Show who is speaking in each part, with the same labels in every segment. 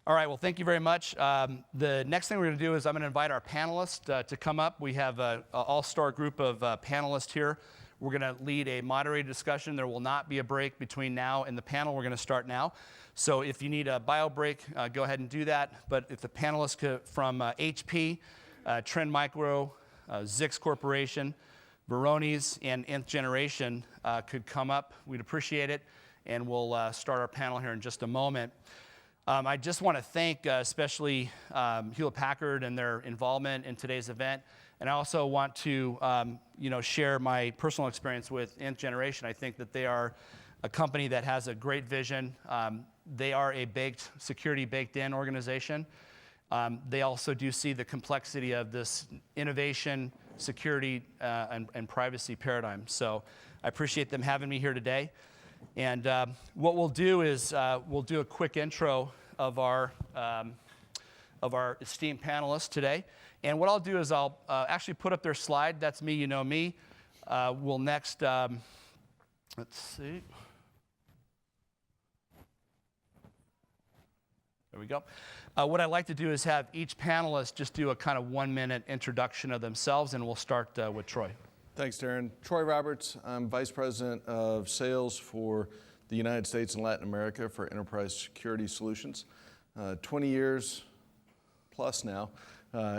Speaker 1: All right, well, thank you very much. The next thing we're going to do is I'm going to invite our panelists to come up. We have an all-star group of panelists here. We're going to lead a moderated discussion. There will not be a break between now and the panel. We're going to start now. So if you need a bio break, go ahead and do that. But if the panelists from HP, Trend Micro, Zix Corporation, Varonis, and Nth Generation could come up, we'd appreciate it. And we'll start our panel here in just a moment. I just want to thank especially Hewlett-Packard and their involvement in today's event. And I also want to share my personal experience with Nth Generation. I think that they are a company that has a great vision. They are a security baked-in organization. They also do see the complexity of this innovation, security, and privacy paradigm. So I appreciate them having me here today. And what we'll do is we'll do a quick intro of our esteemed panelists today. And what I'll do is I'll actually put up their slide. That's me, you know me. We'll next, let's see. There we go. What I'd like to do is have each panelist just do a kind of 1-minute introduction of themselves, and we'll start with Troy.
Speaker 2: Thanks, Darren. Troy Roberts. I'm Vice President of Sales for the United States and Latin America for Enterprise Security Solutions. 20 years plus now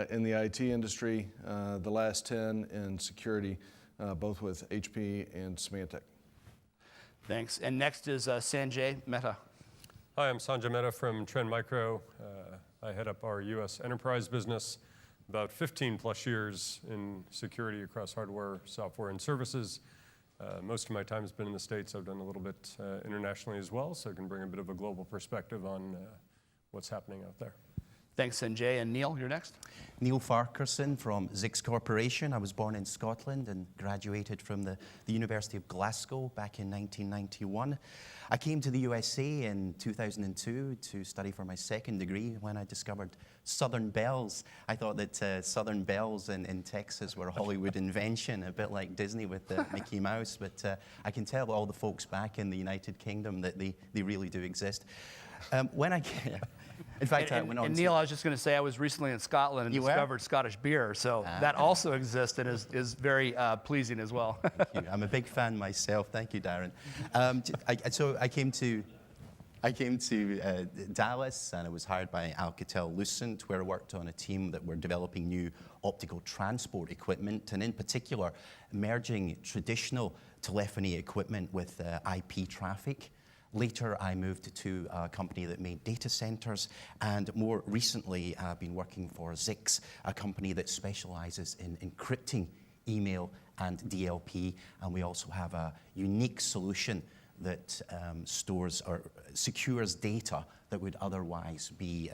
Speaker 2: in the IT industry, the last 10 in security, both with HP and Symantec.
Speaker 1: Thanks. And next is Sanjay Mehta.
Speaker 3: Hi, I'm Sanjay Mehta from Trend Micro. I head up our U.S. enterprise business. About 15 plus years in security across hardware, software, and services. Most of my time has been in the States. I've done a little bit internationally as well, so I can bring a bit of a global perspective on what's happening out there.
Speaker 1: Thanks, Sanjay. And Neil, you're next.
Speaker 4: Neil Farquharson from Zix Corporation. I was born in Scotland and graduated from the University of Glasgow back in 1991. I came to the USA in 2002 to study for my second degree when I discovered Southern Bells. I thought that Southern Bells in Texas were a Hollywood invention, a bit like Disney with Mickey Mouse, but I can tell all the folks back in the United Kingdom that they really do exist. In fact, I went on.
Speaker 1: And Neil, I was just going to say I was recently in Scotland and discovered Scottich beer, so that also exists and is very pleasing as well.
Speaker 4: Thank you. I'm a big fan myself. Thank you, Darren. So I came to Dallas, and I was hired by Alcatel-Lucent, where I worked on a team that were developing new optical transport equipment, and in particular, merging traditional telephony equipment with IP traffic. Later, I moved to a company that made data centers, and more recently, I've been working for Zix, a company that specializes in encrypting email and DLP, and we also have a unique solution that stores or secures data that would otherwise be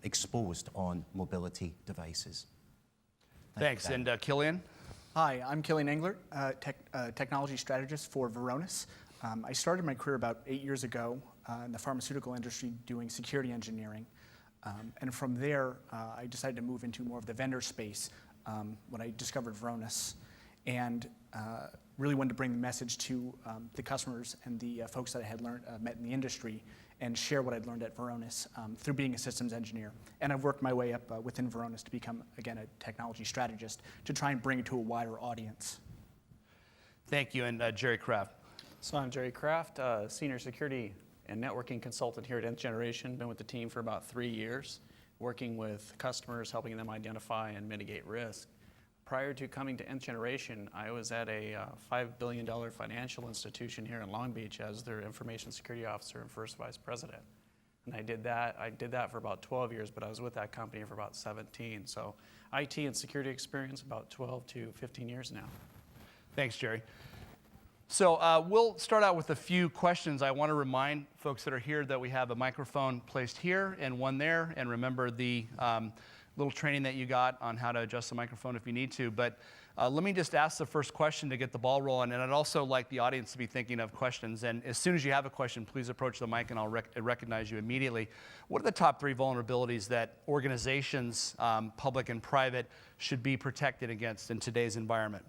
Speaker 4: exposed on mobility devices.
Speaker 1: Thanks. And Killian?
Speaker 5: Hi, I'm Killian Engler, technology strategist for Varonis. I started my career about 8 years ago in the pharmaceutical industry doing security engineering. And from there, I decided to move into more of the vendor space when I discovered Varonis. And really wanted to bring the message to the customers and the folks that I had met in the industry and share what I'd learned at Varonis through being a systems engineer. And I've worked my way up within Varonis to become, again, a technology strategist to try and bring it to a wider audience.
Speaker 1: Thank you. And Jerry Kraft.
Speaker 6: So I'm Jerry Kraft, senior security and networking consultant here at Nth Generation. Been with the team for about 3 years, working with customers, helping them identify and mitigate risk. Prior to coming to Nth Generation, I was at a $5 billion financial institution here in Long Beach as their information security officer and first vice president. And I did that for about 12 years, but I was with that company for about 17. So IT and security experience about 12 to 15 years now.
Speaker 1: Thanks, Jerry. So we'll start out with a few questions. I want to remind folks that are here that we have a microphone placed here and one there. And remember the little training that you got on how to adjust the microphone if you need to. But let me just ask the first question to get the ball rolling. And I'd also like the audience to be thinking of questions. And as soon as you have a question, please approach the mic and I'll recognize you immediately. What are the top 3 vulnerabilities that organizations, public and private, should be protected against in today's environment?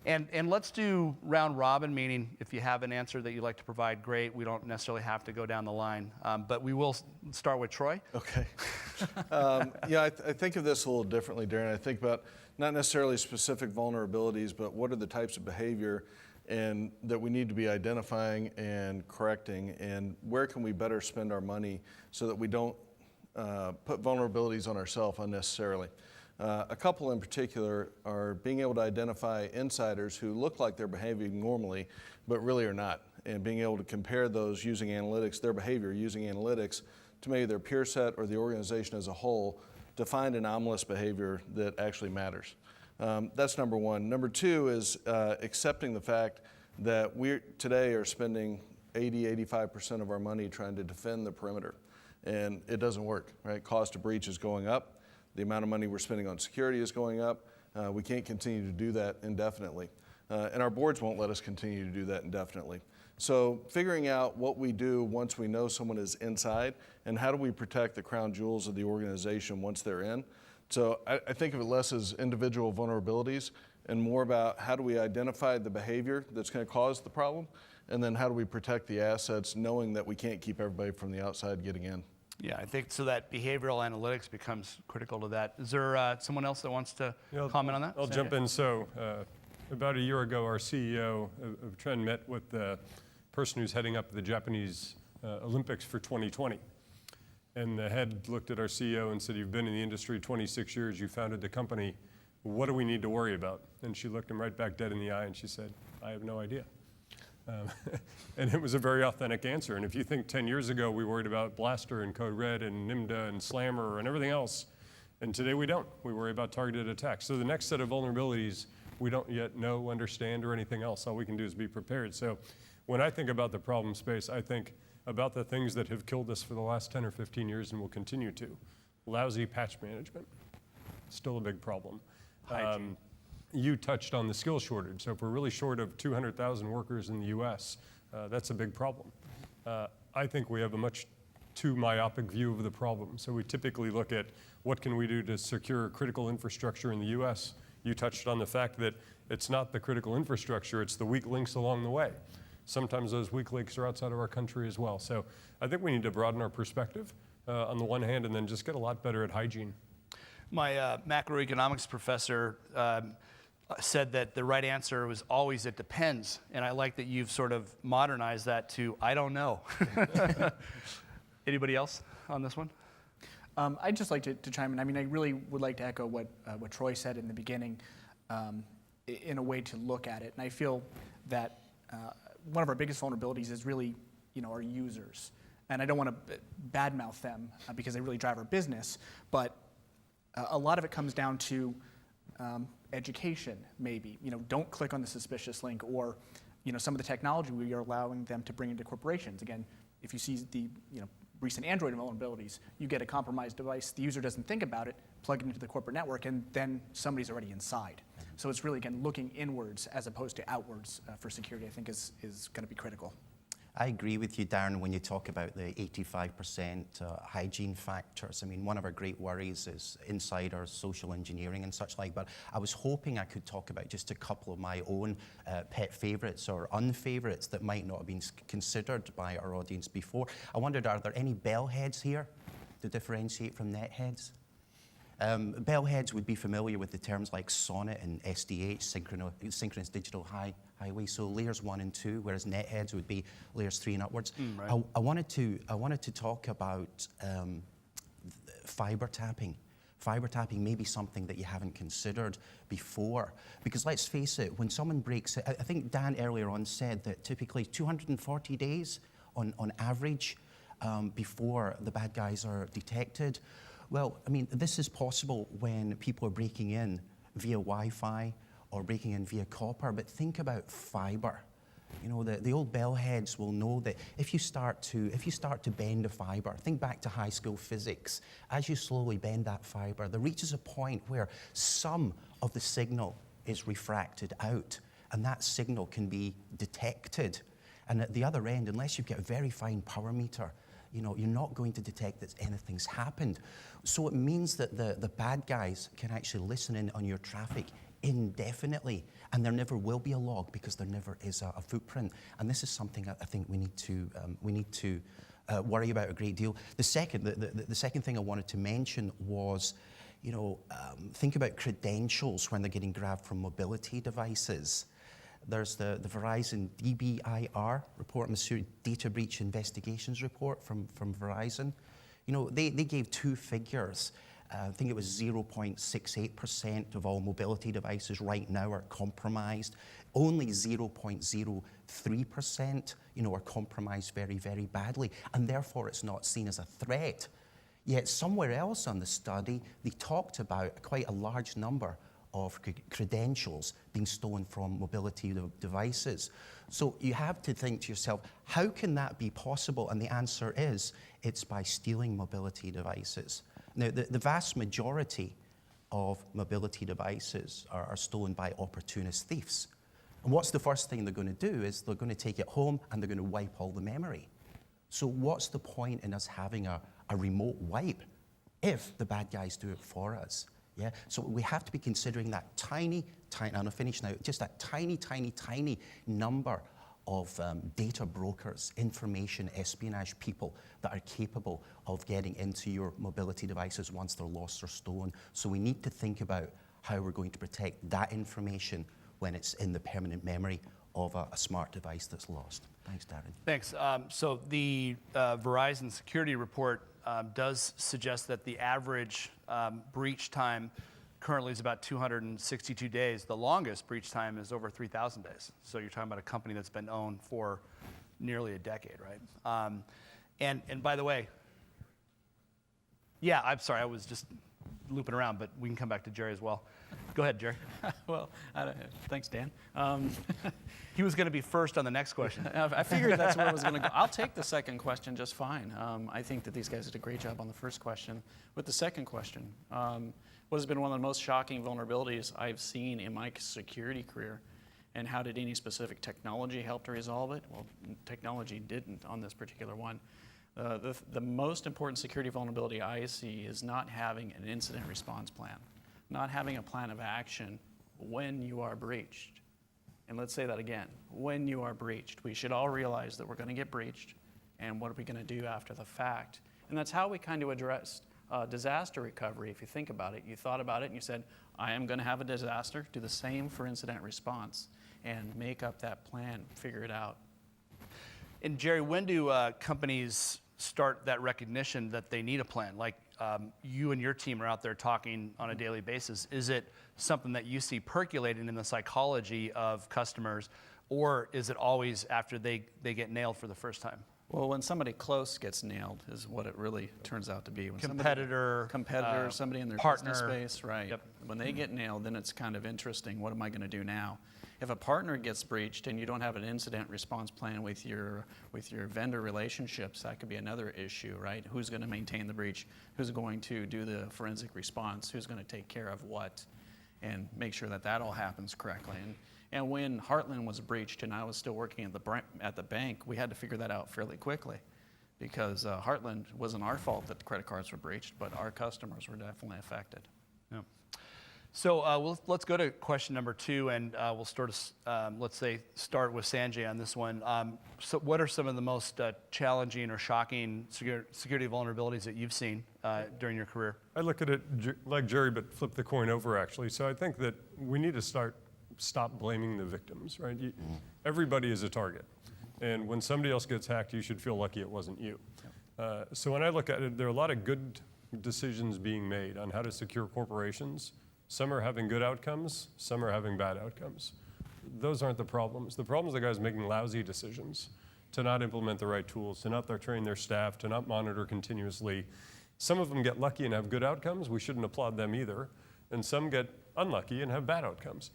Speaker 1: And let's do round robin, meaning if you have an answer that you'd like to provide, great. We don't necessarily have to go down the line. But we will start with Troy.
Speaker 2: Okay. I think of this a little differently, Darren. I think about not necessarily specific vulnerabilities, but what are the types of behavior and that we need to be identifying and correcting, and where can we better spend our money so that we don't put vulnerabilities on ourselves unnecessarily. A couple in particular are being able to identify insiders who look like they're behaving normally, but really are not, and being able to compare those using analytics, their behavior using analytics, to maybe their peer set or the organization as a whole to find anomalous behavior that actually matters. That's number one. Number two is accepting the fact that we today are spending 85% of our money trying to defend the perimeter, and it doesn't work, right? Cost of breach is going up. The amount of money we're spending on security is going up. We can't continue to do that indefinitely. And our boards won't let us continue to do that indefinitely. So figuring out what we do once we know someone is inside, and how do we protect the crown jewels of the organization once they're in. So I think of it less as individual vulnerabilities and more about how do we identify the behavior that's going to cause the problem, and then how do we protect the assets knowing that we can't keep everybody from the outside getting in.
Speaker 1: Yeah, I think so that behavioral analytics becomes critical to that. Is there someone else that wants to comment on that?
Speaker 3: I'll jump in. So about a year ago, our CEO of Trend met with the person who's heading up the Japanese Olympics for 2020. And the head looked at our CEO and said, "You've been in the industry 26 years, you founded the company, what do we need to worry about?" And she looked him right back dead in the eye and she said, "I have no idea." And it was a very authentic answer. And if you think 10 years ago we worried about Blaster and Code Red and NIMDA and Slammer and everything else, and today we don't. We worry about targeted attacks. So the next set of vulnerabilities we don't yet know, understand, or anything else. All we can do is be prepared. So when I think about the problem space, I think about the things that have killed us for the last 10 or 15 years and will continue to. Lousy patch management, still a big problem. You touched on the skill shortage. So if we're really short of 200,000 workers in the US, that's a big problem. I think we have a much too myopic view of the problem. So we typically look at what can we do to secure critical infrastructure in the US. You touched on the fact that it's not the critical infrastructure, it's the weak links along the way. Sometimes those weak links are outside of our country as well. So I think we need to broaden our perspective on the one hand, and then just get a lot better at hygiene.
Speaker 1: My macroeconomics professor said that the right answer was always "it depends," and I like that you've sort of modernized that to "I don't know." Anybody else on this one?
Speaker 5: I'd just like to chime in. I mean, I really would like to echo what Troy said in the beginning, in a way to look at it. And I feel that one of our biggest vulnerabilities is really, our users. And I don't want to badmouth them because they really drive our business, but a lot of it comes down to education, maybe. Don't click on the suspicious link, or some of the technology we are allowing them to bring into corporations. Again, if you see the recent Android vulnerabilities, you get a compromised device, the user doesn't think about it, plug it into the corporate network, and then somebody's already inside. So it's really, again, looking inwards as opposed to outwards for security, I think is going to be critical.
Speaker 4: I agree with you, Darren, when you talk about the 85% hygiene factors. I mean, one of our great worries is insiders, social engineering and such like, but I was hoping I could talk about just a couple of my own pet favorites or unfavorites that might not have been considered by our audience before. I wondered, are there any bellheads here to differentiate from netheads? Bellheads would be familiar with the terms like SONET and SDH, synchronous digital highway, so layers 1 and 2, whereas netheads would be layers 3 and upwards. Right. I wanted to talk about fiber tapping. Fiber tapping may be something that you haven't considered before, because let's face it, when someone breaks it, I think Dan earlier on said that typically 240 days on average before the bad guys are detected. Well, I mean, this is possible when people are breaking in via Wi-Fi or breaking in via copper, but think about fiber. The old bellheads will know that if you start to bend a fiber, think back to high school physics, as you slowly bend that fiber, there reaches a point where some of the signal is refracted out, and that signal can be detected. And at the other end, unless you've got a very fine power meter, you're not going to detect that anything's happened. So it means that the bad guys can actually listen in on your traffic indefinitely, and there never will be a log because there never is a footprint. And this is something I think we need to worry about a great deal. The second thing I wanted to mention was, think about credentials when they're getting grabbed from mobility devices. There's the Verizon DBIR report, Missouri Data Breach Investigations report from Verizon. They gave two figures. I think it was 0.68% of all mobility devices right now are compromised. Only 0.03%, are compromised very, very badly, and therefore it's not seen as a threat. Yet somewhere else on the study, they talked about quite a large number of credentials being stolen from mobility devices. So you have to think to yourself, how can that be possible? And the answer is, it's by stealing mobility devices. Now, the vast majority of mobility devices are stolen by opportunist thieves. And what's the first thing they're going to do is they're going to take it home and they're going to wipe all the memory. So what's the point in us having a remote wipe if the bad guys do it for us? Yeah, so we have to be considering that tiny, and I'll finish now, just that tiny number of data brokers, information espionage people that are capable of getting into your mobility devices once they're lost or stolen. So we need to think about how we're going to protect that information when it's in the permanent memory of a smart device that's lost. Thanks, Darren.
Speaker 1: Thanks. So the Verizon security report does suggest that the average breach time currently is about 262 days. The longest breach time is over 3,000 days. So you're talking about a company that's been owned for nearly a decade, right? And by the way, yeah, I'm sorry, I was just looping around, but we can come back to Jerry as well. Go ahead, Jerry.
Speaker 6: Well, thanks, Dan.
Speaker 1: He was going to be first on the next question.
Speaker 6: I figured that's where I was going to go. I'll take the second question just fine. I think that these guys did a great job on the first question. With the second question, what has been one of the most shocking vulnerabilities I've seen in my security career, and how did any specific technology help to resolve it? Well, technology didn't on this particular one. The most important security vulnerability I see is not having an incident response plan, not having a plan of action when you are breached. And let's say that again, when you are breached. We should all realize that we're going to get breached, and what are we going to do after the fact? And that's how we kind of address disaster recovery. If you think about it, you thought about it and you said, I am going to have a disaster, do the same for incident response, and make up that plan, figure it out.
Speaker 1: And Jerry, when do companies start that recognition that they need a plan? Like you and your team are out there talking on a daily basis. Is it something that you see percolating in the psychology of customers, or is it always after they get nailed for the first time?
Speaker 6: Well, when somebody close gets nailed is what it really turns out to be. When
Speaker 1: Competitor,
Speaker 6: somebody in their
Speaker 1: partner.
Speaker 6: business space, right.
Speaker 1: Yep.
Speaker 6: When they get nailed, then it's kind of interesting. What am I going to do now? If a partner gets breached and you don't have an incident response plan with your vendor relationships, that could be another issue, right? Who's going to maintain the breach? Who's going to do the forensic response? Who's going to take care of what? And make sure that that all happens correctly. And when Heartland was breached and I was still working at the bank, we had to figure that out fairly quickly, because Heartland wasn't our fault that the credit cards were breached, but our customers were definitely affected.
Speaker 1: Yeah. So let's go to question number 2, and we'll start with Sanjay on this one. So what are some of the most challenging or shocking security vulnerabilities that you've seen during your career?
Speaker 3: I look at it like Jerry, but flip the coin over, actually. So I think that we need to stop blaming the victims, right? Everybody is a target. And when somebody else gets hacked, you should feel lucky it wasn't you. So when I look at it, there are a lot of good decisions being made on how to secure corporations. Some are having good outcomes, some are having bad outcomes. Those aren't the problems. The problem is the guys making lousy decisions, to not implement the right tools, to not train their staff, to not monitor continuously. Some of them get lucky and have good outcomes. We shouldn't applaud them either. And some get unlucky and have bad outcomes.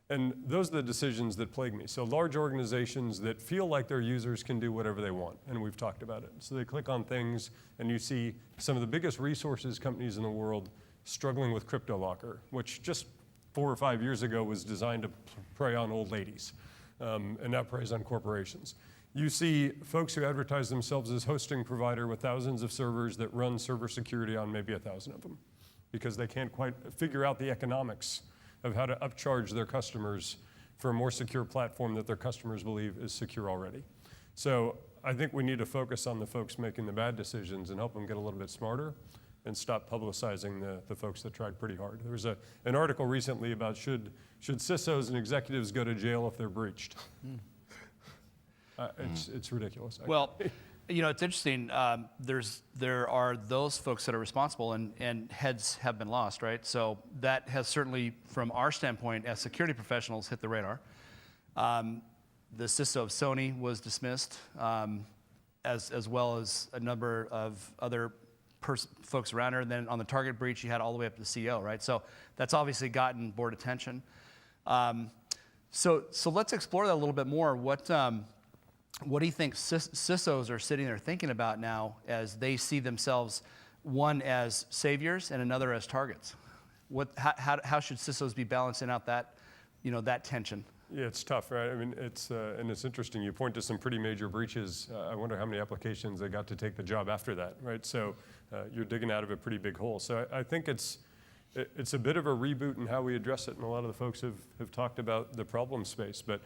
Speaker 3: And those are the decisions that plague me. So large organizations that feel like their users can do whatever they want, and we've talked about it. So they click on things, and you see some of the biggest resources companies in the world struggling with CryptoLocker, which just 4 or 5 years ago was designed to prey on old ladies, and now preys on corporations. You see folks who advertise themselves as hosting provider with thousands of servers that run server security on maybe 1,000 of them, because they can't quite figure out the economics of how to upcharge their customers for a more secure platform that their customers believe is secure already. So I think we need to focus on the folks making the bad decisions and help them get a little bit smarter and stop publicizing the folks that tried pretty hard. There was an article recently about should CISOs and executives go to jail if they're breached. It's ridiculous. Actually.
Speaker 1: Well, it's interesting. There are those folks that are responsible, and heads have been lost, right? So that has certainly, from our standpoint as security professionals, hit the radar. The CISO of Sony was dismissed, as well as a number of other folks around her. And then on the Target breach, you had all the way up to the CEO, right? So that's obviously gotten board attention. So let's explore that a little bit more. What do you think CISOs are sitting there thinking about now as they see themselves, one as saviors and another as targets? How should CISOs be balancing out that tension?
Speaker 3: Yeah, it's tough, right? I mean, and it's interesting. You point to some pretty major breaches. I wonder how many applications they got to take the job after that, right? So you're digging out of a pretty big hole. So I think it's a bit of a reboot in how we address it, and a lot of the folks have talked about the problem space. But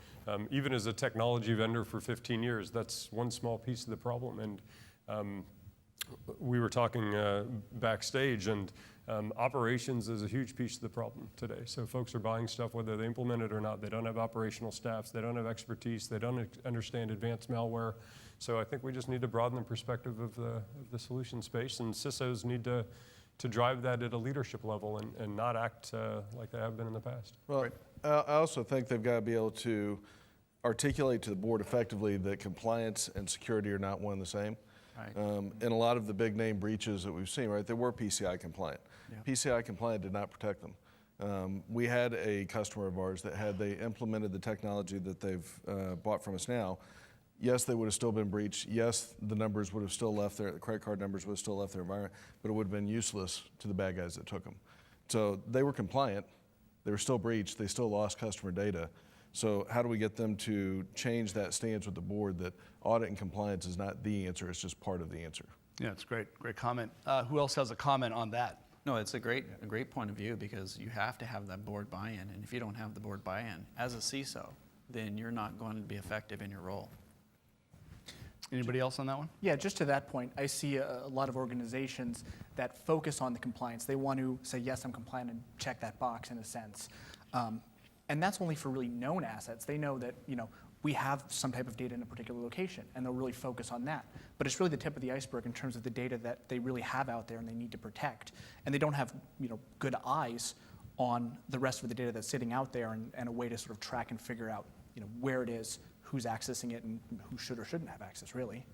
Speaker 3: even as a technology vendor for 15 years, that's one small piece of the problem. And we were talking backstage, and operations is a huge piece of the problem today. So folks are buying stuff whether they implement it or not. They don't have operational staffs. They don't have expertise. They don't understand advanced malware. So I think we just need to broaden the perspective of the solution space, and CISOs need to drive that at a leadership level and not act like they have been in the past.
Speaker 2: Well, I also think they've got to be able to articulate to the board effectively that compliance and security are not one and the same.
Speaker 6: Right.
Speaker 2: And a lot of the big name breaches that we've seen, right, they were PCI compliant. Yeah. PCI compliant did not protect them. We had a customer of ours that they implemented the technology that they've bought from us now. Yes, they would have still been breached. Yes, the numbers would have still left there, the credit card numbers would have still left their environment, but it would have been useless to the bad guys that took them. So they were compliant, they were still breached, they still lost customer data. So how do we get them to change that stance with the board that audit and compliance is not the answer, it's just part of the answer?
Speaker 1: Yeah, it's great comment. Who else has a comment on that?
Speaker 6: No, it's a great point of view, because you have to have that board buy-in, and if you don't have the board buy-in as a CISO, then you're not going to be effective in your role.
Speaker 1: Anybody else on that one?
Speaker 5: Yeah, just to that point, I see a lot of organizations that focus on the compliance. They want to say, yes, I'm compliant, and check that box in a sense. And that's only for really known assets. They know that we have some type of data in a particular location, and they'll really focus on that. But it's really the tip of the iceberg in terms of the data that they really have out there and they need to protect. And they don't have good eyes on the rest of the data that's sitting out there and a way to sort of track and figure out where it is, who's accessing it, and who should or shouldn't have access, really.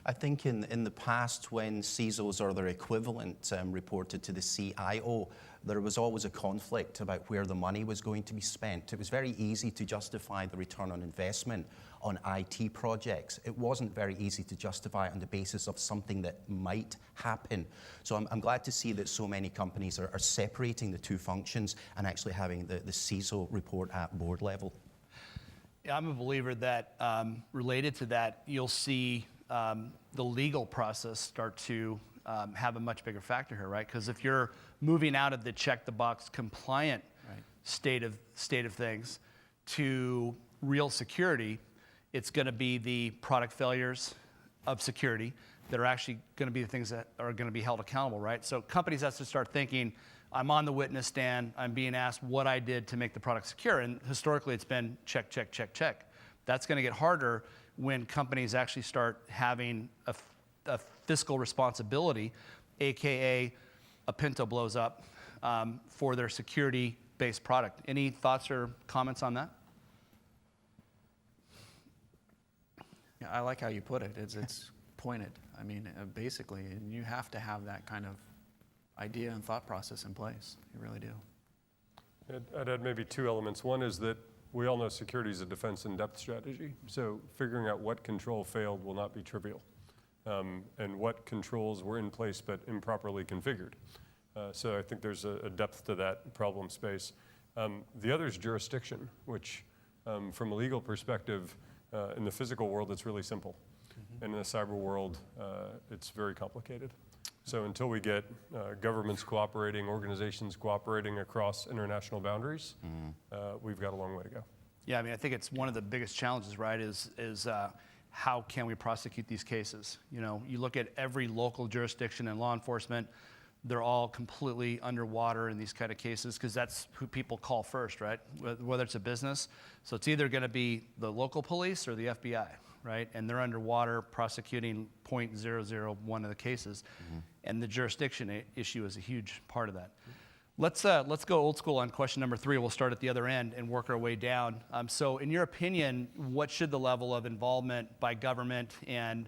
Speaker 4: I think in the past, when CISOs or their equivalent reported to the CIO, there was always a conflict about where the money was going to be spent. It was very easy to justify the return on investment on IT projects. It wasn't very easy to justify it on the basis of something that might happen. So I'm glad to see that so many companies are separating the two functions and actually having the CISO report at board level.
Speaker 1: Yeah, I'm a believer that related to that, you'll see the legal process start to have a much bigger factor here, right? Because if you're moving out of the check the box compliant state of things to real security, it's going to be the product failures of security that are actually going to be the things that are going to be held accountable, right? So companies have to start thinking, I'm on the witness stand, I'm being asked what I did to make the product secure, and historically it's been check, check, check, check. That's going to get harder when companies actually start having a fiscal responsibility, AKA a Pinto blows up for their security-based product. Any thoughts or comments on that?
Speaker 6: Yeah, I like how you put it. It's pointed. I mean, basically, and you have to have that kind of idea and thought process in place. You really do.
Speaker 3: I'd add maybe two elements. One is that we all know security is a defense in depth strategy. So figuring out what control failed will not be trivial, and what controls were in place but improperly configured. So I think there's a depth to that problem space. The other is jurisdiction, which from a legal perspective, in the physical world, it's really simple. Mm-hmm. And in the cyber world, it's very complicated. So until we get governments cooperating, organizations cooperating across international boundaries, we've got a long way to go.
Speaker 1: Yeah, I mean, I think it's one of the biggest challenges, right, is how can we prosecute these cases? You know, you look at every local jurisdiction in law enforcement, they're all completely underwater in these kind of cases because that's who people call first, right? Whether it's a business. So it's either going to be the local police or the FBI, right? And they're underwater prosecuting 0.001 of the cases. And the jurisdiction issue is a huge part of that. Let's go old school on question number 3. We'll start at the other end and work our way down. So in your opinion, what should the level of involvement by government and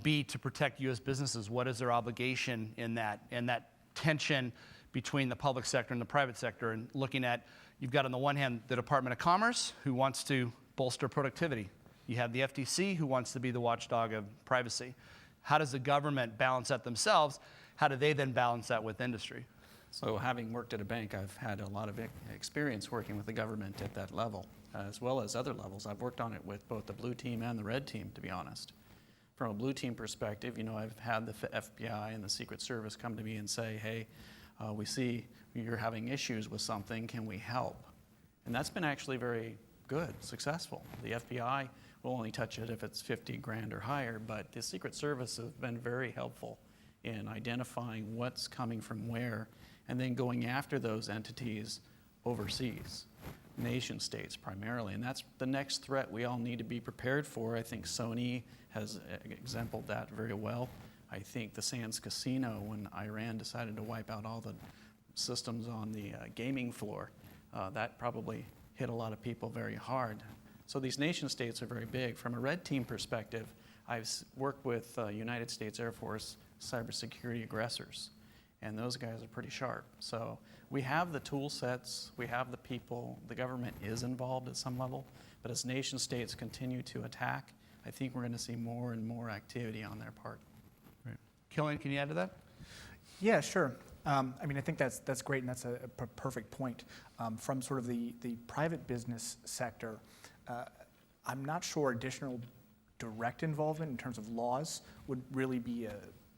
Speaker 1: be to protect U.S. businesses? What is their obligation in that tension between the public sector and the private sector? And looking at, you've got on the one hand the Department of Commerce, who wants to bolster productivity. You have the FTC, who wants to be the watchdog of privacy. How does the government balance that themselves? How do they then balance that with industry?
Speaker 6: So having worked at a bank, I've had a lot of experience working with the government at that level, as well as other levels. I've worked on it with both the blue team and the red team, to be honest. From a blue team perspective, you know, I've had the FBI and the Secret Service come to me and say, hey, we see you're having issues with something, can we help? And that's been actually very good, successful. The FBI will only touch it if it's 50 grand or higher, but the Secret Service has been very helpful in identifying what's coming from where and then going after those entities overseas, nation states primarily. And that's the next threat we all need to be prepared for. I think Sony has exemplified that very well. I think the Sands Casino, when Iran decided to wipe out all the systems on the gaming floor, that probably hit a lot of people very hard. So these nation states are very big. From a red team perspective, I've worked with United States Air Force cybersecurity aggressors, and those guys are pretty sharp. So we have the tool sets, we have the people, the government is involved at some level, but as nation states continue to attack, I think we're going to see more and more activity on their part.
Speaker 1: Right. Killian, can you add to that?
Speaker 5: Yeah, sure. I mean, I think that's great, and that's a perfect point. From sort of the private business sector, I'm not sure additional direct involvement in terms of laws would really be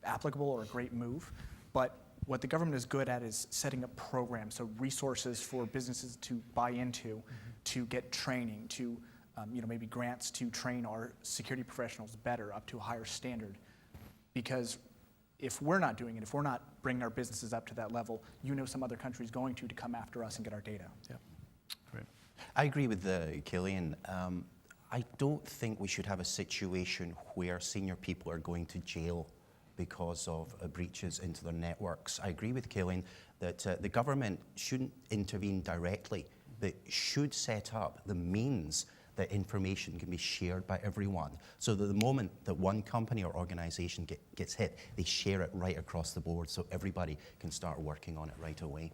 Speaker 5: applicable or a great move, but what the government is good at is setting up programs, so resources for businesses to buy into, to get training, to maybe grants to train our security professionals better up to a higher standard. Because if we're not doing it, if we're not bringing our businesses up to that level, some other country's going to come after us and get our data.
Speaker 6: Yeah.
Speaker 1: Great.
Speaker 4: I agree with Killian. I don't think we should have a situation where senior people are going to jail because of breaches into their networks. I agree with Killian that the government shouldn't intervene directly, but should set up the means that information can be shared by everyone. So that the moment that one company or organization gets hit, they share it right across the board so everybody can start working on it right away.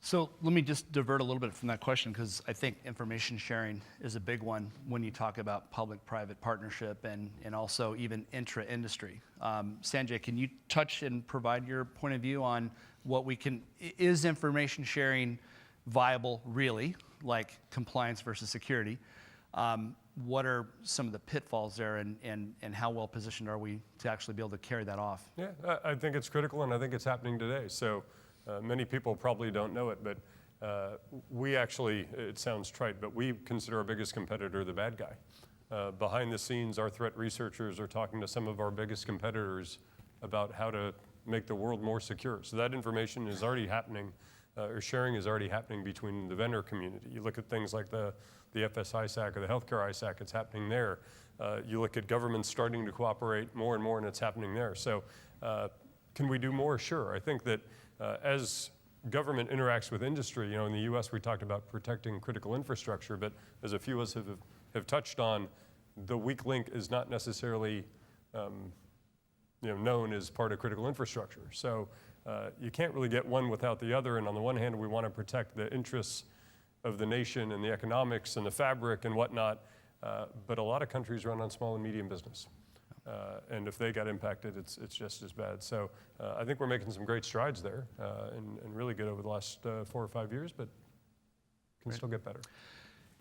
Speaker 1: So let me just divert a little bit from that question, because I think information sharing is a big one when you talk about public-private partnership and also even intra-industry. Sanjay, can you touch and provide your point of view on is information sharing viable really, like compliance versus security? What are some of the pitfalls there, and how well positioned are we to actually be able to carry that off?
Speaker 3: Yeah, I think it's critical, and I think it's happening today. So many people probably don't know it, but we actually, it sounds trite, but we consider our biggest competitor the bad guy. Behind the scenes, our threat researchers are talking to some of our biggest competitors about how to make the world more secure. So that information is already happening, or sharing is already happening between the vendor community. You look at things like the FS-ISAC or the healthcare ISAC, it's happening there. You look at governments starting to cooperate more and more, and it's happening there. So can we do more? Sure. I think that as government interacts with industry, in the US we talked about protecting critical infrastructure, but as a few of us have touched on, the weak link is not necessarily known as part of critical infrastructure. So you can't really get one without the other, and on the one hand we want to protect the interests of the nation and the economics and the fabric and whatnot, but a lot of countries run on small and medium business. And if they got impacted, it's just as bad. So I think we're making some great strides there, and really good over the last 4 or 5 years, but can still get better.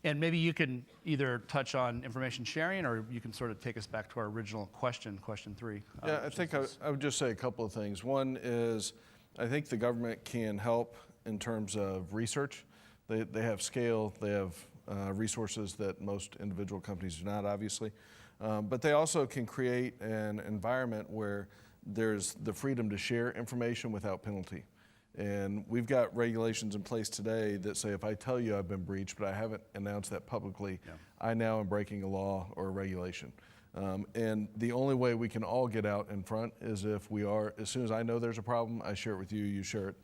Speaker 1: And maybe you can either touch on information sharing, or you can sort of take us back to our original question 3.
Speaker 2: Yeah, I think I would just say a couple of things. One is, I think the government can help in terms of research. They have scale, they have resources that most individual companies do not, obviously. But they also can create an environment where there's the freedom to share information without penalty. And we've got regulations in place today that say if I tell you I've been breached, but I haven't announced that publicly, I now am breaking a law or a regulation. And the only way we can all get out in front is if we are, as soon as I know there's a problem, I share it with you, you share it,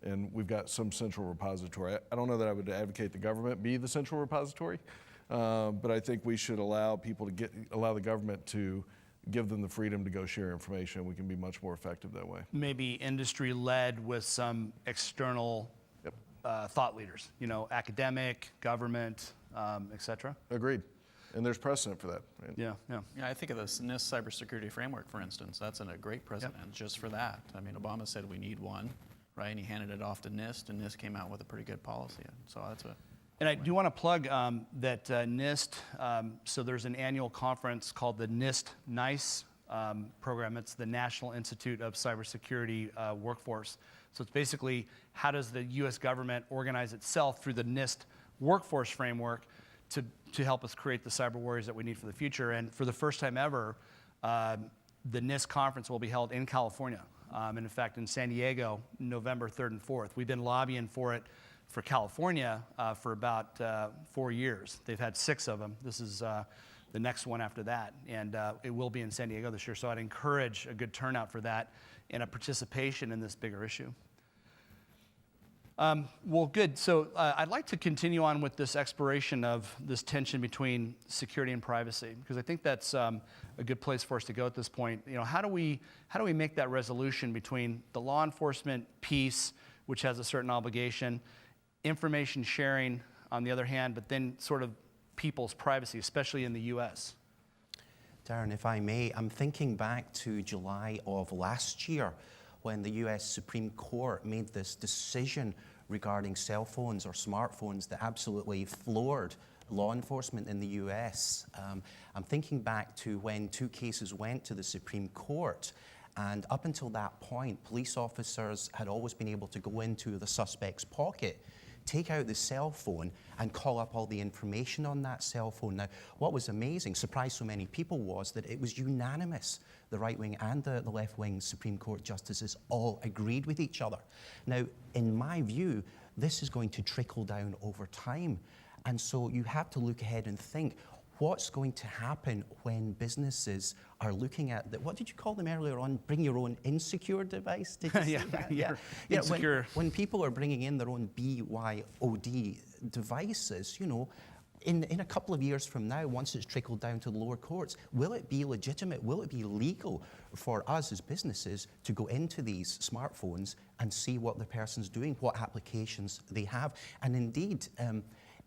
Speaker 2: and we've got some central repository. I don't know that I would advocate the government be the central repository, but I think we should allow people to allow the government to give them the freedom to go share information. We can be much more effective that way.
Speaker 1: Maybe industry-led with some external thought leaders, academic, government, et cetera.
Speaker 2: Agreed. And there's precedent for that. Right?
Speaker 1: Yeah.
Speaker 6: Yeah, I think of the NIST cybersecurity framework, for instance. That's a great precedent just for that. I mean, Obama said we need one, right? And he handed it off to NIST, and NIST came out with a pretty good policy. So that's a...
Speaker 1: And I do want to plug that NIST, so there's an annual conference called the NIST NICE program. It's the National Institute of Cybersecurity Workforce. So it's basically how does the U.S. government organize itself through the NIST workforce framework to help us create the cyber warriors that we need for the future. And for the first time ever, the NIST conference will be held in California. And in fact, in San Diego, November 3rd and 4th. We've been lobbying for it for California for about 4 years. They've had 6 of them. This is the next one after that. And it will be in San Diego this year. So I'd encourage a good turnout for that and a participation in this bigger issue. Well, good. So I'd like to continue on with this exploration of this tension between security and privacy, because I think that's a good place for us to go at this point. How do we make that resolution between the law enforcement piece, which has a certain obligation, information sharing on the other hand, but then sort of people's privacy, especially in the U.S.?
Speaker 4: Darren, if I may, I'm thinking back to July of last year when the U.S. Supreme Court made this decision regarding cell phones or smartphones that absolutely floored law enforcement in the U.S. I'm thinking back to when 2 cases went to the Supreme Court, and up until that point, police officers had always been able to go into the suspect's pocket, take out the cell phone, and call up all the information on that cell phone. Now, what was amazing, surprised so many people, was that it was unanimous. The right-wing and the left-wing Supreme Court justices all agreed with each other. Now, in my view, this is going to trickle down over time. And so you have to look ahead and think, what's going to happen when businesses are looking at, what did you call them earlier on? Bring your own insecure device? Did you say that?
Speaker 1: Yeah.
Speaker 4: Insecure. When people are bringing in their own BYOD devices, in a couple of years from now, once it's trickled down to the lower courts, will it be legitimate? Will it be legal for us as businesses to go into these smartphones and see what the person's doing, what applications they have? And indeed,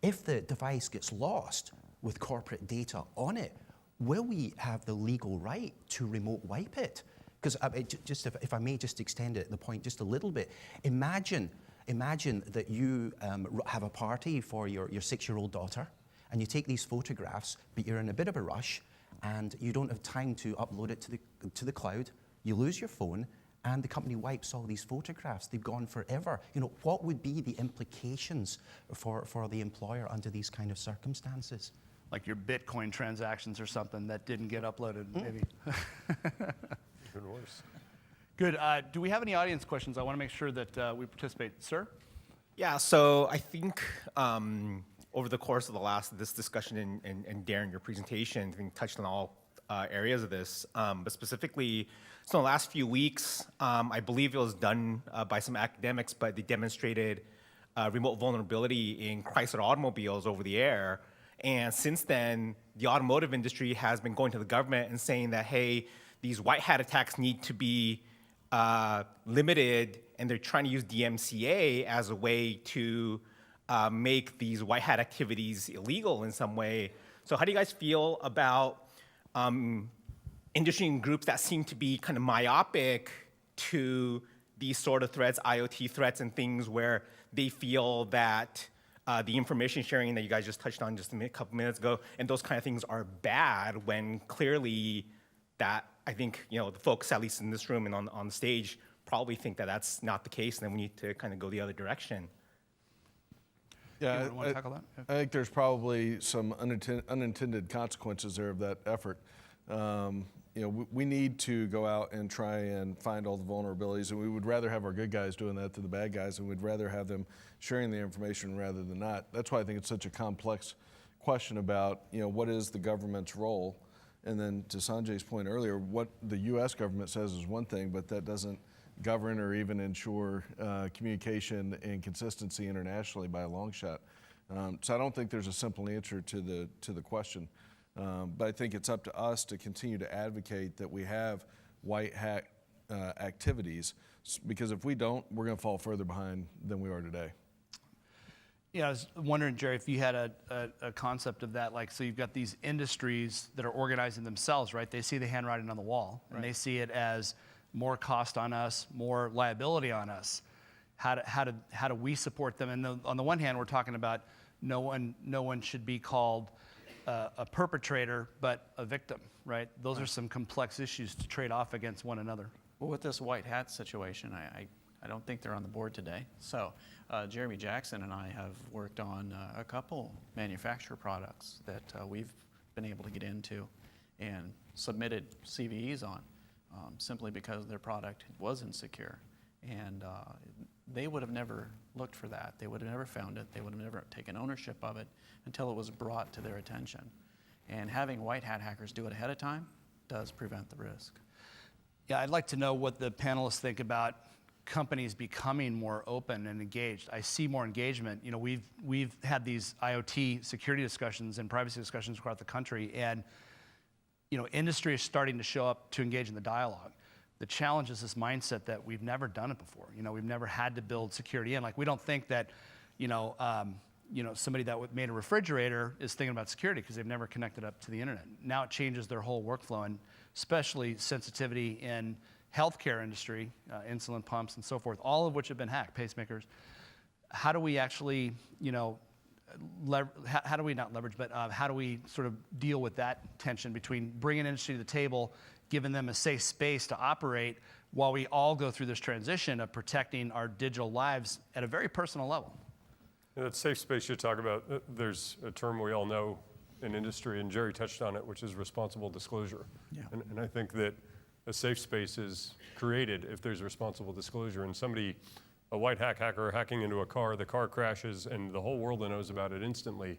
Speaker 4: if the device gets lost with corporate data on it, will we have the legal right to remote wipe it? Because if I may just extend it, the point just a little bit, imagine that you have a party for your 6-year-old daughter, and you take these photographs, but you're in a bit of a rush, and you don't have time to upload it to the cloud. You lose your phone, and the company wipes all these photographs. They've gone forever. What would be the implications for the employer under these kind of circumstances?
Speaker 1: Like your Bitcoin transactions or something that didn't get uploaded, maybe.
Speaker 3: Even worse.
Speaker 1: Good. Do we have any audience questions? I want to make sure that we participate. Sir?
Speaker 7: Yeah, so I think over the course of this discussion and Darren, your presentation, I think touched on all areas of this, but specifically, so in the last few weeks, I believe it was done by some academics, but they demonstrated remote vulnerability in Chrysler automobiles over the air. And since then, the automotive industry has been going to the government and saying that, hey, these white hat attacks need to be limited, and they're trying to use DMCA as a way to make these white hat activities illegal in some way. So how do you guys feel about industry and groups that seem to be kind of myopic to these sort of threats, IoT threats and things, where they feel that the information sharing that you guys just touched on just a couple minutes ago, and those kind of things are bad when clearly that, I think, the folks, at least in this room and on the stage, probably think that that's not the case, and then we need to kind of go the other direction.
Speaker 2: Yeah,
Speaker 1: You want to tackle that? Yeah.
Speaker 2: I think there's probably some unintended consequences there of that effort. We need to go out and try and find all the vulnerabilities, and we would rather have our good guys doing that than the bad guys, and we'd rather have them sharing the information rather than not. That's why I think it's such a complex question about, what is the government's role? And then to Sanjay's point earlier, what the U.S. government says is one thing, but that doesn't govern or even ensure communication and consistency internationally by a long shot. So I don't think there's a simple answer to the question. But I think it's up to us to continue to advocate that we have white hat activities, because if we don't, we're going to fall further behind than we are today.
Speaker 1: Yeah, I was wondering, Jerry, if you had a concept of that, like, so you've got these industries that are organizing themselves, right? They see the handwriting on the wall, and they see it as more cost on us, more liability on us. How do we support them? And on the one hand, we're talking about no one should be called a perpetrator, but a victim, right? Those are some complex issues to trade off against one another.
Speaker 6: Well, with this white hat situation, I don't think they're on the board today. So Jeremy Jackson and I have worked on a couple manufacturer products that we've been able to get into and submitted CVEs on simply because their product was insecure. And they would have never looked for that. They would have never found it. They would have never taken ownership of it until it was brought to their attention. And having white hat hackers do it ahead of time does prevent the risk.
Speaker 1: Yeah, I'd like to know what the panelists think about companies becoming more open and engaged. I see more engagement. We've had these IoT security discussions and privacy discussions across the country, and industry is starting to show up to engage in the dialogue. The challenge is this mindset that we've never done it before. We've never had to build security in. Like, we don't think that, somebody that made a refrigerator is thinking about security because they've never connected up to the internet. Now it changes their whole workflow, and especially sensitivity in healthcare industry, insulin pumps and so forth, all of which have been hacked, pacemakers. How do we actually, how do we not leverage, but how do we sort of deal with that tension between bringing industry to the table, giving them a safe space to operate while we all go through this transition of protecting our digital lives at a very personal level?
Speaker 3: That safe space you talk about, there's a term we all know in industry, and Jerry touched on it, which is responsible disclosure.
Speaker 6: Yeah.
Speaker 3: And I think that a safe space is created if there's responsible disclosure. And a white hat hacker hacking into a car, the car crashes, and the whole world knows about it instantly,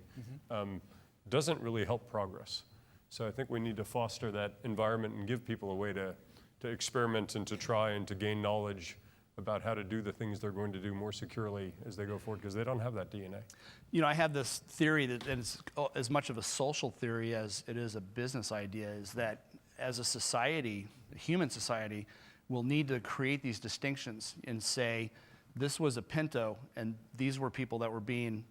Speaker 3: doesn't really help progress. So I think we need to foster that environment and give people a way to experiment and to try and to gain knowledge about how to do the things they're going to do more securely as they go forward, because they don't have that DNA.
Speaker 1: I have this theory that it's as much of a social theory as it is a business idea, is that as a society, a human society, we'll need to create these distinctions and say, this was a Pinto, and these were people that were being,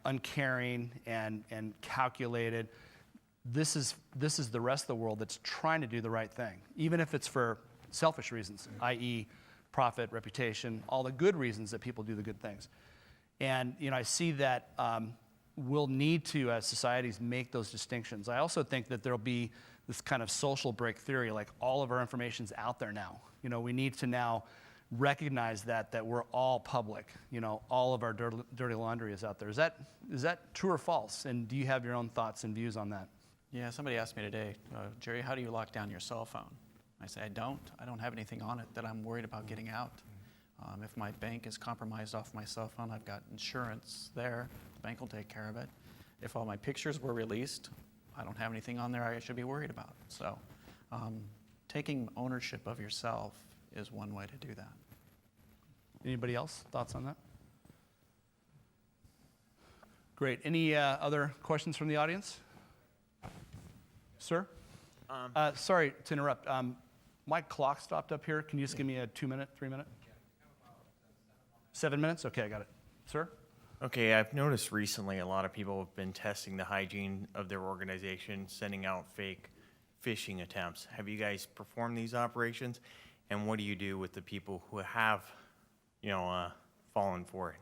Speaker 1: uncaring and calculated. This is the rest of the world that's trying to do the right thing, even if it's for selfish reasons, i.e. profit, reputation, all the good reasons that people do the good things. And I see that we'll need to, as societies, make those distinctions. I also think that there'll be this kind of social break theory, like all of our information's out there now. We need to now recognize that we're all public. All of our dirty laundry is out there. Is that true or false? And do you have your own thoughts and views on that?
Speaker 6: Yeah, somebody asked me today, Jerry, how do you lock down your cell phone? I say, I don't have anything on it that I'm worried about getting out. If my bank is compromised off my cell phone, I've got insurance there. The bank will take care of it. If all my pictures were released, I don't have anything on there I should be worried about. So taking ownership of yourself is one way to do that.
Speaker 1: Anybody else? Thoughts on that? Great. Any other questions from the audience? Sir? Sorry to interrupt. My clock stopped up here. Can you just give me a 2-minute, 3-minute? 7 minutes? Okay, I got it. Sir?
Speaker 8: Okay, I've noticed recently a lot of people have been testing the hygiene of their organization, sending out fake phishing attempts. Have you guys performed these operations? And what do you do with the people who have, fallen for it?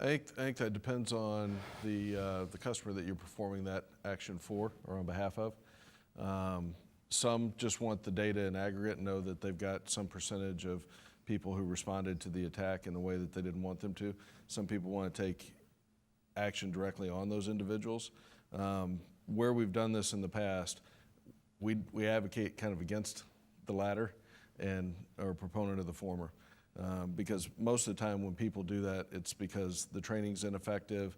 Speaker 2: think that depends on the customer that you're performing that action for or on behalf of. Some just want the data in aggregate and know that they've got some percentage of people who responded to the attack in the way that they didn't want them to. Some people want to take action directly on those individuals. Where we've done this in the past, we advocate kind of against the latter and are a proponent of the former. Because most of the time when people do that, it's because the training's ineffective.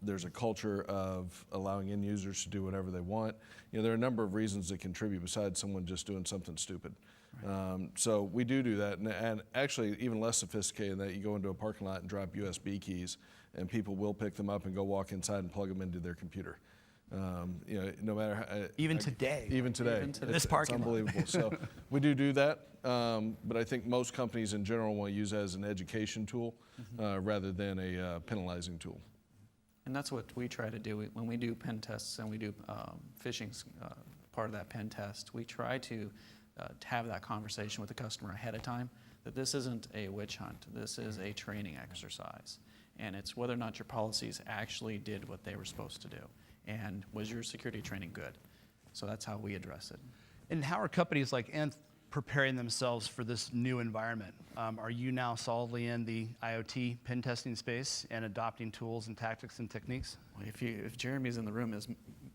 Speaker 2: There's a culture of allowing end users to do whatever they want. There are a number of reasons that contribute besides someone just doing something stupid. Right. So we do that, and actually even less sophisticated than that. You go into a parking lot and drop USB keys, and people will pick them up and go walk inside and plug them into their computer. No matter how,
Speaker 1: Even today.
Speaker 2: Even today.
Speaker 1: This parking lot.
Speaker 2: It's unbelievable. So we do that, but I think most companies in general want to use it as an education tool rather than a penalizing tool.
Speaker 6: And that's what we try to do when we do pen tests and we do phishing part of that pen test. We try to have that conversation with the customer ahead of time, that this isn't a witch hunt. This is a training exercise. And it's whether or not your policies actually did what they were supposed to do. And was your security training good? So that's how we address it.
Speaker 1: And how are companies like Nth preparing themselves for this new environment? Are you now solidly in the IoT pen testing space and adopting tools and tactics and techniques?
Speaker 6: Well, if Jeremy's in the room,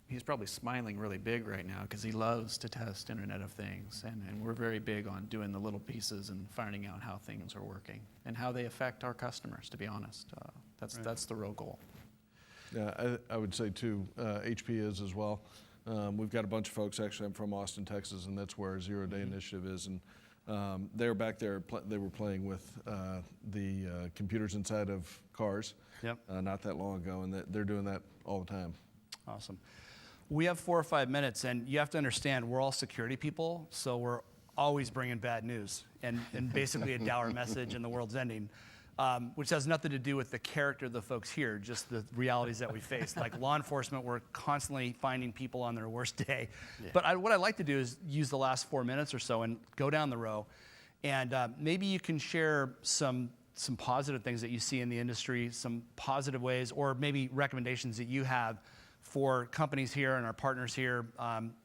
Speaker 6: he's probably smiling really big right now because he loves to test Internet of Things. And we're very big on doing the little pieces and finding out how things are working and how they affect our customers, to be honest. That's the real goal.
Speaker 2: Yeah, I would say too, HP is as well. We've got a bunch of folks, actually I'm from Austin, Texas, and that's where our Zero Day Initiative is. And they were back there, they were playing with the computers inside of cars not that long ago, and they're doing that all the time.
Speaker 1: Awesome. We have 4 or 5 minutes, and you have to understand, we're all security people, so we're always bringing bad news and basically a dour message and the world's ending. Which has nothing to do with the character of the folks here, just the realities that we face. Like law enforcement, we're constantly finding people on their worst day. Yeah. But what I'd like to do is use the last 4 minutes or so and go down the row. And maybe you can share some positive things that you see in the industry, some positive ways, or maybe recommendations that you have for companies here and our partners here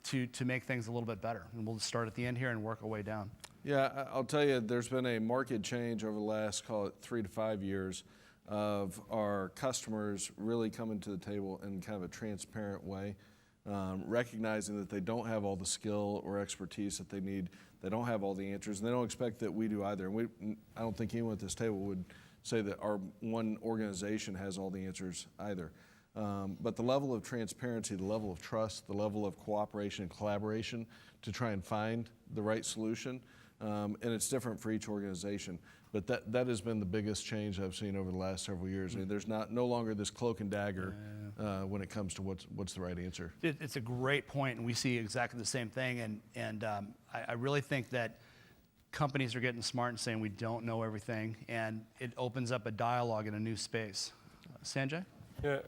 Speaker 1: to make things a little bit better. And we'll start at the end here and work our way down.
Speaker 2: Yeah, I'll tell you, there's been a market change over the last, call it 3 to 5 years, of our customers really coming to the table in kind of a transparent way, recognizing that they don't have all the skill or expertise that they need. They don't have all the answers, and they don't expect that we do either. And I don't think anyone at this table would say that our one organization has all the answers either. But the level of transparency, the level of trust, the level of cooperation and collaboration to try and find the right solution, and it's different for each organization. But that has been the biggest change I've seen over the last several years. I mean, there's no longer this cloak and dagger when it comes to what's the right answer.
Speaker 1: It's a great point, and we see exactly the same thing. And I really think that companies are getting smart and saying we don't know everything, and it opens up a dialogue in a new space. Sanjay?
Speaker 3: Yeah,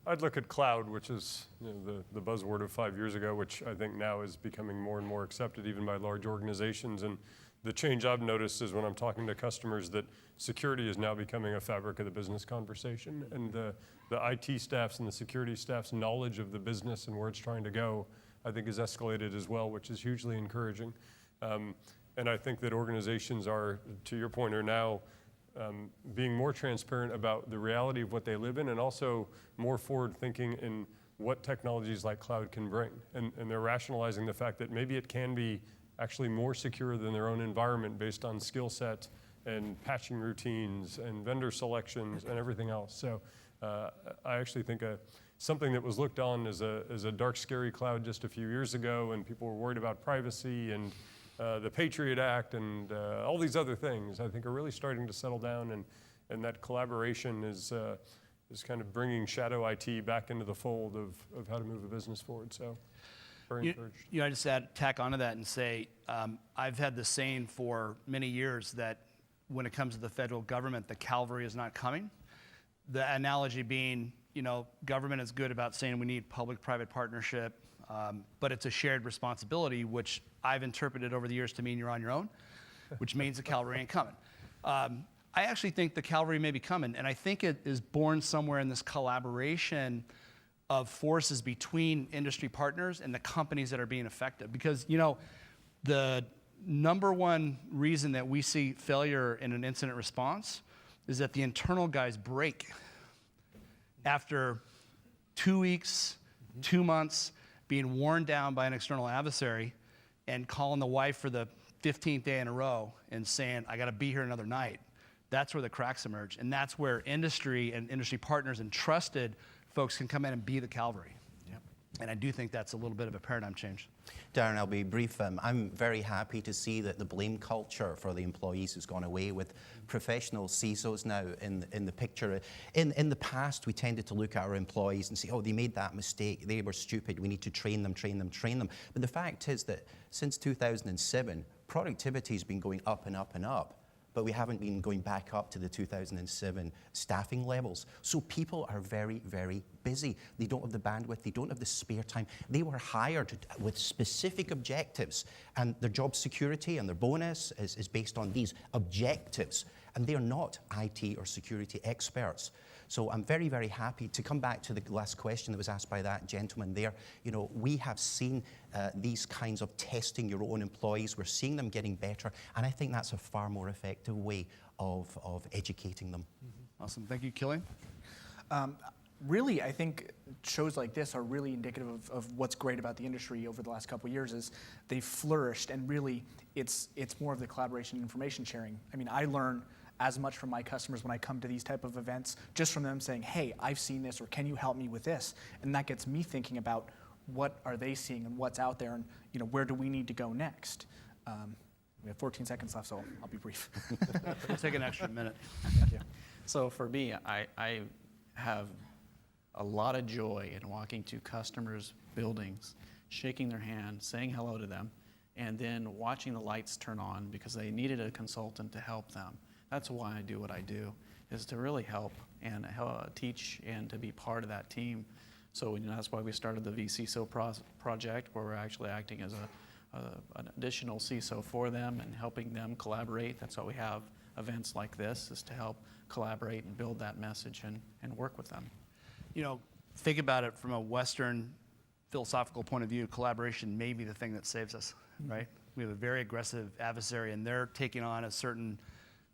Speaker 3: I'd look at cloud, which is the buzzword of 5 years ago, which I think now is becoming more and more accepted even by large organizations. And the change I've noticed is when I'm talking to customers that security is now becoming a fabric of the business conversation. And the IT staffs and the security staff's knowledge of the business and where it's trying to go, I think is escalated as well, which is hugely encouraging. And I think that organizations are, to your point, are now being more transparent about the reality of what they live in and also more forward thinking in what technologies like cloud can bring. And they're rationalizing the fact that maybe it can be actually more secure than their own environment based on skill set and patching routines and vendor selections and everything else. So I actually think something that was looked on as a dark, scary cloud just a few years ago, and people were worried about privacy and the Patriot Act and all these other things, I think are really starting to settle down, and that collaboration is kind of bringing shadow IT back into the fold of how to move a business forward. So very encouraged.
Speaker 1: I just tack onto that and say, I've had the saying for many years that when it comes to the federal government, the cavalry is not coming. The analogy being, government is good about saying we need public-private partnership, but it's a shared responsibility, which I've interpreted over the years to mean you're on your own, which means the cavalry ain't coming. I actually think the cavalry may be coming, and I think it is born somewhere in this collaboration of forces between industry partners and the companies that are being affected. Because, you know, the number one reason that we see failure in an incident response is that the internal guys break after 2 weeks, 2 months, being worn down by an external adversary and calling the wife for the 15th day in a row and saying, I gotta be here another night. That's where the cracks emerge. And that's where industry and industry partners and trusted folks can come in and be the cavalry.
Speaker 6: Yep.
Speaker 1: And I do think that's a little bit of a paradigm change.
Speaker 4: Darren, I'll be brief. I'm very happy to see that the blame culture for the employees has gone away, with professional CISOs now in the picture. In the past, we tended to look at our employees and say, oh, they made that mistake, they were stupid, we need to train them. But the fact is that since 2007, productivity has been going up and up and up, but we haven't been going back up to the 2007 staffing levels. So people are very, very busy. They don't have the bandwidth, they don't have the spare time. They were hired with specific objectives, and their job security and their bonus is based on these objectives, and they're not IT or security experts. So I'm very, very happy to come back to the last question that was asked by that gentleman there. You know, we have seen these kinds of testing your own employees. We're seeing them getting better, and I think that's a far more effective way of educating them.
Speaker 1: Awesome, thank you. Killian?
Speaker 5: Really, I think shows like this are really indicative of what's great about the industry over the last couple of years. Is they've flourished, and really it's more of the collaboration and information sharing. I mean, I learn as much from my customers when I come to these type of events, just from them saying, hey, I've seen this, or can you help me with this? And that gets me thinking about what are they seeing and what's out there, and you know, where do we need to go next? We have 14 seconds left, so I'll be brief.
Speaker 1: We'll take an extra minute.
Speaker 5: Thank you.
Speaker 6: So for me, I have a lot of joy in walking to customers' buildings, shaking their hand, saying hello to them, and then watching the lights turn on because they needed a consultant to help them. That's why I do what I do, is to really help and teach and to be part of that team. So you know, that's why we started the vCISO project, where we're actually acting as an additional CISO for them and helping them collaborate. That's why we have events like this, is to help collaborate and build that message and work with them.
Speaker 1: You know, think about it from a Western philosophical point of view. Collaboration may be the thing that saves us, right? We have a very aggressive adversary, and they're taking on a certain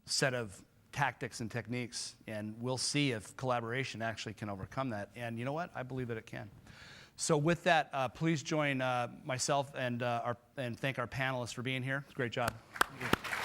Speaker 1: set of tactics and techniques, and we'll see if collaboration actually can overcome that. And you know what? I believe that it can. So with that, please join myself and thank our panelists for being here. Great job. Thank you.